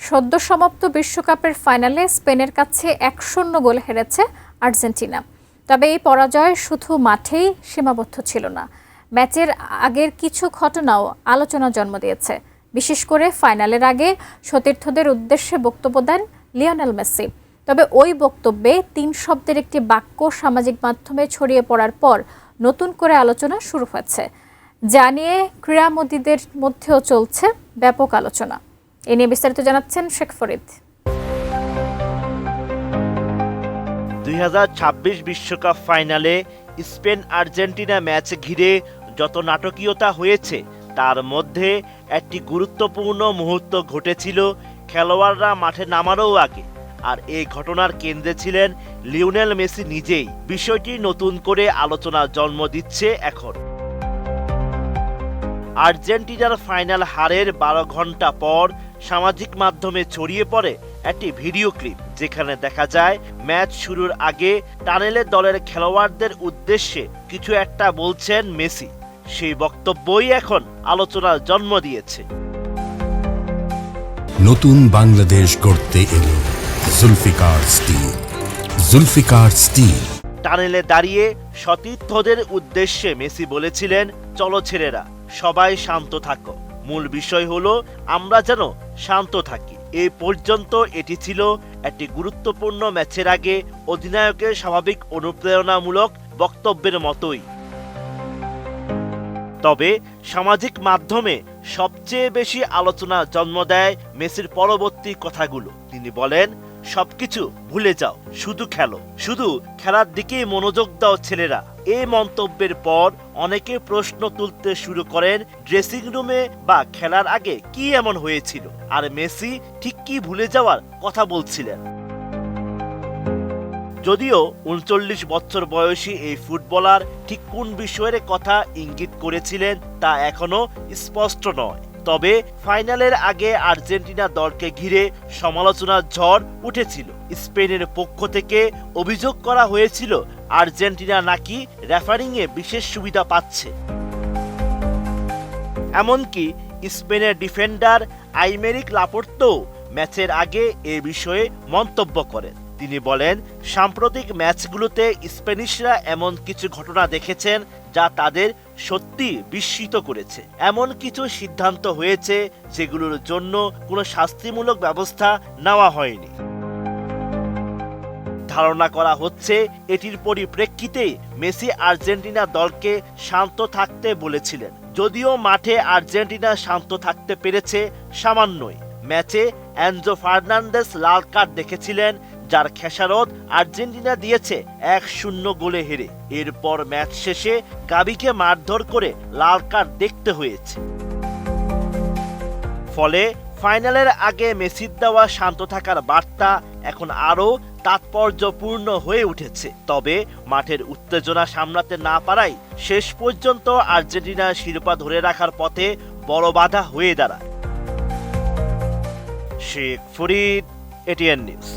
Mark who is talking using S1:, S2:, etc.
S1: সদ্য সমাপ্ত বিশ্বকাপের ফাইনালে স্পেনের কাছে 1-0 গোলে হেরেছে আর্জেন্টিনা। তবে এই পরাজয় শুধু মাঠেই সীমাবদ্ধ ছিল না, ম্যাচের আগের কিছু ঘটনাও আলোচনা জন্ম দিয়েছে। বিশেষ করে ফাইনালের আগে সতীর্থদের উদ্দেশ্যে বক্তব্য দেন লিওনেল মেসি। তবে ওই বক্তব্যে 3 শব্দের একটি বাক্য সামাজিক মাধ্যমে ছড়িয়ে পড়ার পর নতুন করে আলোচনা শুরু হয়েছে, যা নিয়ে ক্রীড়ামোদীদের মধ্যেও চলছে ব্যাপক আলোচনা। এ নিয়ে বিস্তারিত জানাচ্ছেন শেখ ফরিদ।
S2: 2026 বিশ্বকাপ ফাইনালে স্পেন আর্জেন্টিনা ম্যাচ ঘিরে যত নাটকীয়তা হয়েছে তার মধ্যে একটি গুরুত্বপূর্ণ মুহূর্ত ঘটেছিল খেলোয়াড়রা মাঠে নামারও আগে, আর এই ঘটনার কেন্দ্রে ছিলেন লিওনেল মেসি নিজেই। বিষয়টি নতুন করে আলোচনার জন্ম দিচ্ছে এখন। আর্জেন্টিনার ফাইনাল হারের 12 ঘন্টা পর সামাজিক মাধ্যমে ছড়িয়ে পড়ে একটি ভিডিও ক্লিপ, যেখানে দেখা যায় ম্যাচ শুরুর আগে টানেলে দলের খেলোয়াড়দের উদ্দেশ্যে কিছু একটা বলছেন মেসি। সেই বক্তব্যই এখন আলোচনার জন্ম দিয়েছে।
S3: নতুন বাংলাদেশ গড়তে এলো জুলফিকার স্টিল। জুলফিকার স্টিল।
S2: টানেলে দাঁড়িয়ে সতীর্থদের উদ্দেশ্যে মেসি বলেছিলেন, চলো ছেলেরা, সবাই শান্ত থাকো, মূল বিষয় হলো আমরা যেন শান্ত থাকি। এই পর্যন্ত এটি ছিল একটি গুরুত্বপূর্ণ ম্যাচের আগে অধিনায়কের স্বাভাবিক অনুপ্রেরণামূলক বক্তব্যের মতোই। তবে সামাজিক মাধ্যমে সবচেয়ে বেশি আলোচনা জন্ম দেয় মেসির পরবর্তী কথাগুলো। তিনি বলেন, সবকিছু ভুলে যাও, শুধু খেলো, শুধু খেলার দিকেই মনোযোগ দাও ছেলেরা। এই মন্তব্যের পর অনেকে প্রশ্ন তুলতে শুরু করেন, ড্রেসিং রুমে বা খেলার আগে কি এমন হয়েছিল, আর মেসি ঠিক কি ভুলে যাওয়ার কথা বলছিলেন। যদিও 39 বছর বয়সী এই ফুটবলার ঠিক কোন বিষয়ের কথা ইঙ্গিত করেছিলেন তা এখনো স্পষ্ট নয়। তবে ফাইনালের আগে আর্জেন্টিনা দলকে ঘিরে সমালোচনার ঝড় উঠেছিল। স্পেনের পক্ষ থেকে অভিযোগ করা হয়েছিল আর্জেন্টিনা নাকি রেফারিংয়ে বিশেষ সুবিধা পাচ্ছে। এমনকি স্পেনের ডিফেন্ডার আইমেরিক লাপোর্তো ম্যাচের আগে এ বিষয়ে মন্তব্য করেন। তিনি বলেন, সাম্প্রতিক ম্যাচগুলোতে স্প্যানিশরা এমন কিছু ঘটনা দেখেছেন যা তাদের সত্যি বিস্মিত করেছে। এমন কিছু সিদ্ধান্ত হয়েছে যেগুলোর জন্য কোনো শাস্তিমূলক ব্যবস্থা নেওয়া হয়নি। ধারণা করা হচ্ছে এটির পরিপ্রেক্ষিতে মেসি আর্জেন্টিনা দলকে শান্ত থাকতে বলেছিলেন। যদিও মাঠে আর্জেন্টিনা শান্ত থাকতে পেরেছে সামান্যই। ম্যাচে এনজো ফার্নান্দেস লাল কার্ড দেখেছিলেন, যার খেসারত আর্জেন্টিনা দিয়েছে 1-0 গোলে হেরে। এরপর ম্যাচ শেষে গাবিকে মারধর করে লাল কার্ড দেখতে হয়েছে। ফলে ফাইনালের আগে মেসির দেওয়া শান্ত থাকার বার্তা এখন আরও তাৎপর্যপূর্ণ হয়ে উঠেছে। তবে মাঠের উত্তেজনা সামলাতে না পারায় শেষ পর্যন্ত আর্জেন্টিনার শিরোপা ধরে রাখার পথে বড় বাধা হয়ে দাঁড়ায়। Sheikh Farid, ATN news.